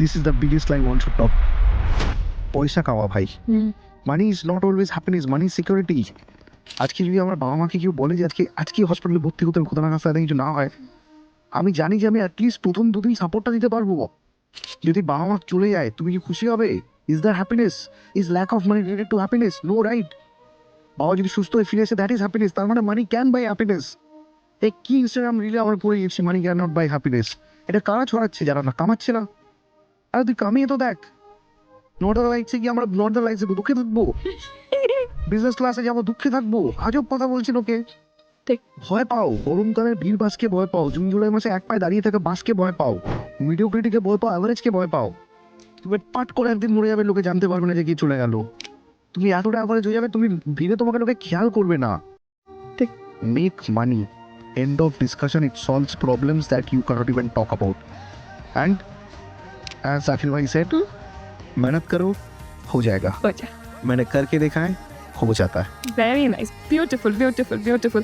This is the biggest line one should talk. পয়সা খাওয়া ভাই, money is not always happiness, money security. আজকে যদি আমার বাবা মাকে কেউ বলে যে আজকে হসপিটালে ভর্তি হতে হবে, কোথাও না কাছে কিছু না হয়, আমি জানি যে আমি অ্যাটলিস্ট প্রথম দুদিন সাপোর্টটা দিতে পারবো। যদি বাবা মা চলে যায়, তুমি কি খুশি হবে? Is that happiness? Is lack of money related to happiness? No, right? বাবা যদি সুস্থ হয়ে ফিরে আসে, দ্যাট ইজ হ্যাপিনেস। তার মানে মানি ক্যান বাই হ্যাপিনেস। এই কি ইনস্টাগ্রাম রিলে আমার পড়ে গেছি, money can not by happiness. এটা কারা ছড়াচ্ছে? যারা না কামাচ্ছে না। আরে তুই কামিয়ে তো দেখ। নর্দার লাইটসে কি আমরা নর্দার লাইটসে দুঃখে থাকবো? বিজনেস ক্লাসে যাবো দুঃখে থাকবো? আজব কথা বলছিল কে? ঠিক। ভয় পাও গরমকালের ভিড় বাসকে ভয় পাও, জুন জুলাই মাসে এক পায়ে দাঁড়িয়ে থাকা বাসকে ভয় পাও, মিডিওক্রিটিকে ভয় পাও, অ্যাভারেজকে ভয় পাও। তুমি পাট করে একদিন মরে যাবে, লোকে জানতে পারবে না যে কি চলে গেল। তুমি এতটা অ্যাভারেজ হয়ে যাবে, তুমি ভিড়ে তোমাকে লোকে খেয়াল করবে না। ঠিক। Make money, end of discussion. It solves problems that you can't even talk about. And as Sakib भाई सेड, मेहनत करो हो जाएगा, मैंने करके देखा है, हो जाता है। Very nice. Beautiful, beautiful, beautiful.